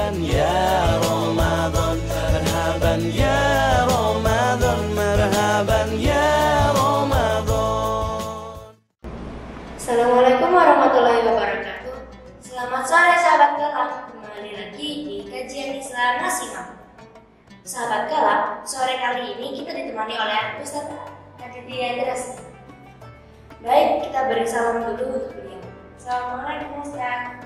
Marhaban ya Ramadan, marhaban ya Ramadan, marhaban ya Ramadan. Assalamualaikum warahmatullahi wabarakatuh. Selamat sore sahabat Kalam, kembali lagi di kajian Islam Nasional. Sahabat Kalam, sore kali ini kita ditemani oleh Ustaz Aditya Dras. Baik, kita beri salam dulu untuk beliau. Assalamualaikum Ustaz.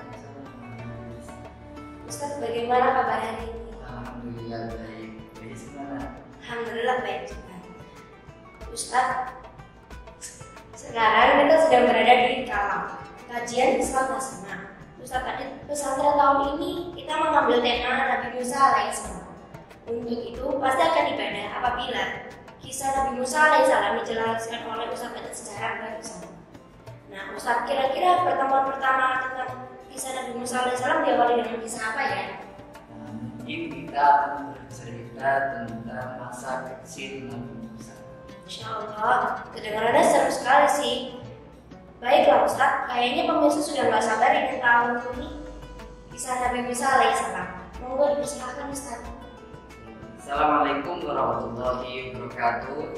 Ustaz, bagaimana kabar hari ini? Alhamdulillah baik. Baik gimana? Alhamdulillah baik juga. Ustaz, sekarang kita sedang berada di Kalam, kajian Islam Nasional. Ustaz, pesantren tahun ini kita mengambil tema Nabi Musa alaihissalam. Untuk itu pasti akan ibadah apabila kisah Nabi Musa alaihissalam dijelaskan oleh Ustaz secara bersama. Nah, Ustaz, kira-kira pertemuan pertama tentang kisah Nabi Musa alaihissalam diawali dengan kisah apa ya? Mungkin kita akan bercerita tentang masa kecil Nabi Musa. Insya Allah, kedengarannya seru sekali sih. Baiklah Ustaz, kayaknya pemirsa sudah gak sabar ingin tahu ini kisah Nabi Musa alaihissalam. Monggo dipersilakan Ustaz. Assalamualaikum warahmatullahi wabarakatuh.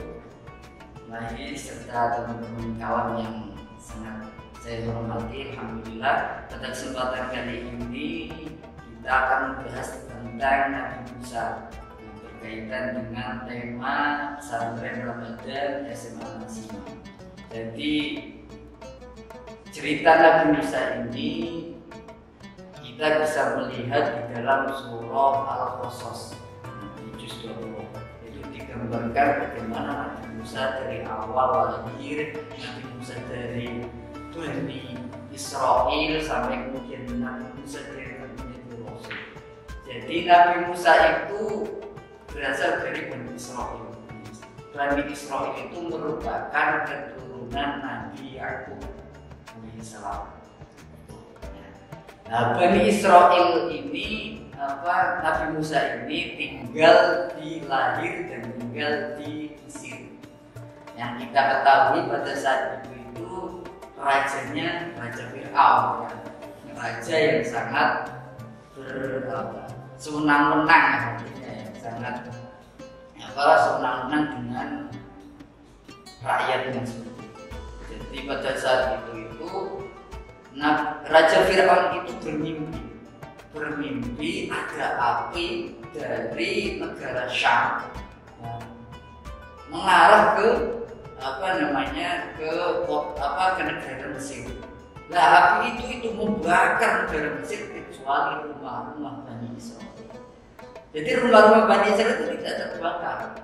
Baik, serta teman-teman kawan yang sangat saya hormati, alhamdulillah pada kesempatan kali ini kita akan membahas tentang Nabi Musa yang berkaitan dengan tema pesantren Ramadan SMA Nasional. Jadi cerita Nabi Musa ini kita bisa melihat di dalam surah Al-Qasas di juz 20. Itu digambarkan bagaimana Nabi Musa dari awal lahir, Nabi Musa dari Bani Israel sampai kemudian Nabi Musa menjadi Rasul. Jadi Nabi Musa itu berasal dari Bani Israel. Bani Israel itu merupakan keturunan Nabi Yakub alaihissalam. Nah, Bani Israel ini Nabi Musa ini lahir dan tinggal di Mesir. Yang kita ketahui pada saat itu rajanya Raja Fir'aun, raja yang sangat sewenang-wenang, yang sangat sewenang-wenang dengan rakyatnya seperti itu. Jadi pada saat itu Raja Fir'aun itu bermimpi ada api dari negara Syam mengarah ke ke negara Mesir. Nah, api itu membakar negara Mesir kecuali rumah-rumah Bani Israel. Jadi rumah-rumah Bani Israel itu tidak terbakar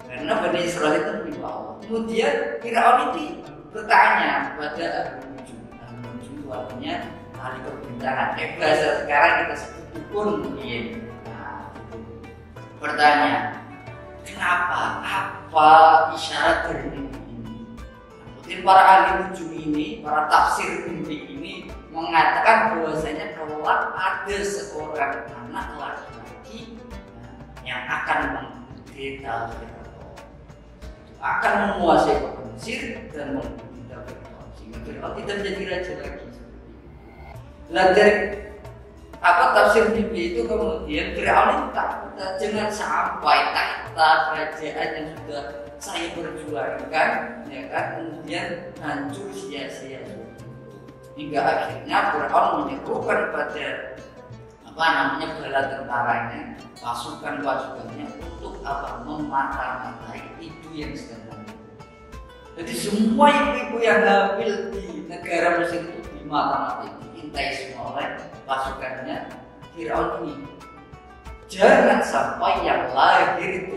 karena Bani Israel itu milik Allah. Kemudian Firaun itu bertanya kepada ahli nujum, artinya ahli perbintangan. Bahasa sekarang kita sebut dukun. Nah, bertanya, kenapa? Apa isyarat dari mimpi ini? Mungkin para ahli nujum ini, para tafsir mimpi ini mengatakan bahwasanya kalau ada seorang anak laki-laki yang akan mengkudeta Firaun, akan menguasai kota Mesir dan mengkudeta Firaun, sehingga Firaun tidak menjadi raja lagi. Nah, dari tafsir mimpi itu kemudian Firaun itu takut jangan sampai tahta kerajaan yang sudah saya perjuangkan, ya kan, kemudian hancur sia-sia. Hingga akhirnya Firaun menyerukan pada bala tentaranya, pasukannya untuk memata-matai ibu yang sedang hamil. Jadi semua ibu-ibu yang hamil di negara Mesir itu dimata-matai, diintai semua oleh pasukannya Firaun ini. Jangan sampai yang lahir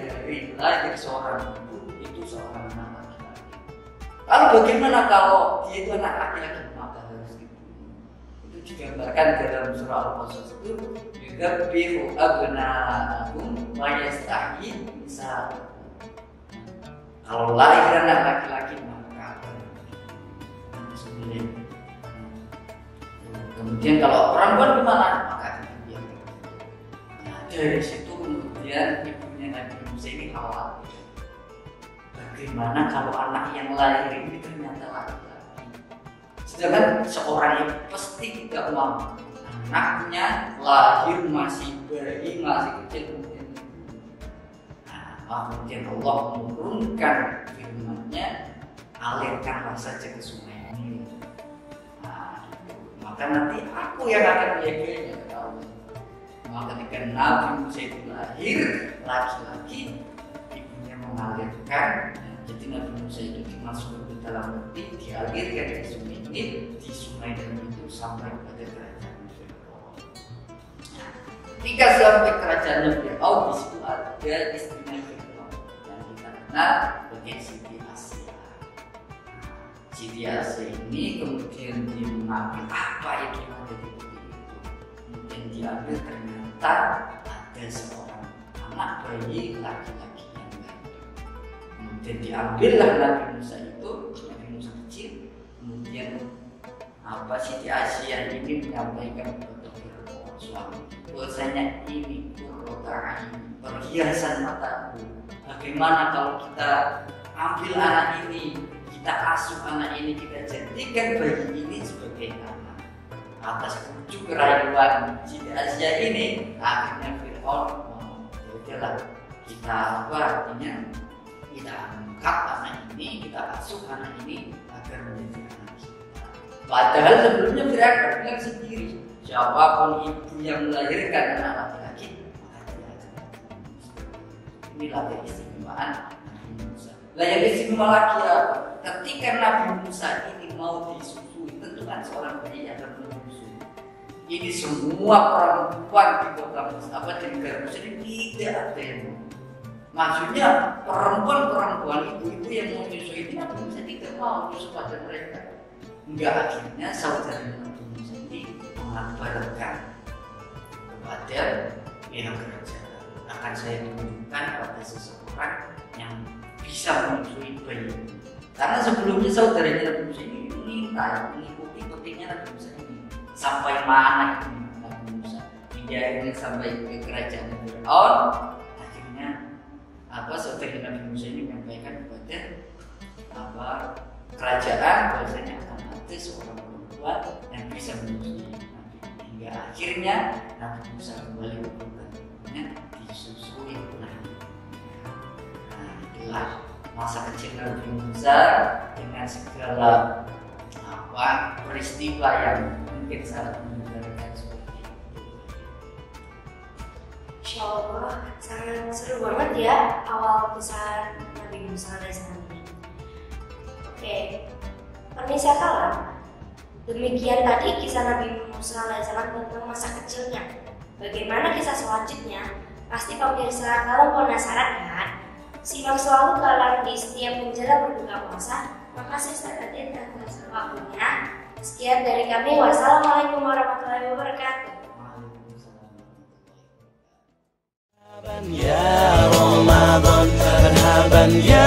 seorang ibu itu seorang anak laki-laki. Lalu bagaimana kalau dia itu anak laki-laki? Maka harus dibunuh. Itu digambarkan dalam surah Al-Qasas itu yudabbiru abna'ahum wa yastahyi nisa'ahum. Kalau lahir anak laki-laki maka disembelih. Kemudian kalau perempuan gimana? Maka dibiarkan. Nah, dari situ kemudian ibunya Nabi Musa ini khawatir. Bagaimana kalau anak yang lahir ini ternyata laki-laki? Sedangkan seorang yang pasti tidak mampu anaknya lahir masih bayi, masih kecil, kemudian Allah menurunkan firman-Nya, alirkanlah saja ke sungai ini. Maka nanti aku yang akan menjaganya, kata Allah. Maka ketika Nabi Musa itu lahir laki-laki, ibunya mengalirkan. Jadi Nabi Musa itu dimasukkan ke dalam peti, dialirkan ke sungai ini, di sungai itu sampai pada kerajaan Fir'aun. Ketika sampai kerajaan Fir'aun, di situ ada istrinya Fir'aun yang kita kenal sebagai Siti Asia. Siti Asia ini kemudian dia mengambil apa itu yang ada di peti itu. Kemudian diambil, ternyata ada seorang anak bayi laki-laki yang ganteng. Kemudian diambillah Nabi Musa itu, Nabi Musa kecil. Kemudian Siti Asia ini menyampaikan kepada Fir'aun suami, bahwasanya ini qurrata ain, perhiasan mataku. Bagaimana kalau kita ambil anak ini, kita asuh anak ini, kita jadikan bayi ini sebagai anak. Atas bujuk kerayuan Siti Asia ini, akhirnya Fir'aun yaudahlah, kita artinya kita angkat anak ini, kita asuh anak ini agar menjadi anak kita. Padahal sebelumnya Fir'aun bilang sendiri, siapapun ibu yang melahirkan anak laki-laki, maka dia akan mati. Inilah keistimewaan Nabi Musa. Lah yang istimewa lagi apa? Ketika Nabi Musa ini mau disusui, tentu kan seorang bayi akan menyusui. Ini semua perempuan di kota Mesir, di negara Mesir ini tidak ada yang mau. Maksudnya perempuan-perempuan ibu-ibu yang mau menyusui ini Nabi Musa tidak mau menyusui pada mereka. Hingga akhirnya saudara Nabi Musa ini mengabarkan kepada pihak kerajaan, akan saya tunjukkan pada seseorang yang bisa menyusui bayi. Karena sebelumnya saudaranya Nabi Musa ini minta mengikuti petinya Nabi Musa ini sampai mana itu Nabi Musa, hingga akhirnya sampai ke kerajaan Fir'aun. Saudara Nabi Musa ini menyampaikan kepada kerajaan bahwasanya akan ada seorang perempuan yang bisa menyusui Nabi. Hingga akhirnya Nabi Musa kembali ke keluarganya, disusui Nabi. Itulah masa kecil Nabi Musa dengan segala peristiwa yang mungkin sangat menggambarkan seperti itu. Insya Allah sangat seru banget ya awal kisah Nabi Musa alaihissalam ini. Oke, pemirsa kalam, demikian tadi kisah Nabi Musa alaihissalam tentang masa kecilnya. Bagaimana kisah selanjutnya? Pasti pemirsa kalau penasaran kan? Simak selalu kalam di setiap menjelang berbuka puasa. Makasih Ustaz Adin atas waktunya. Sekian dari kami. Wassalamualaikum warahmatullahi wabarakatuh. يا رمضان مرحبا يا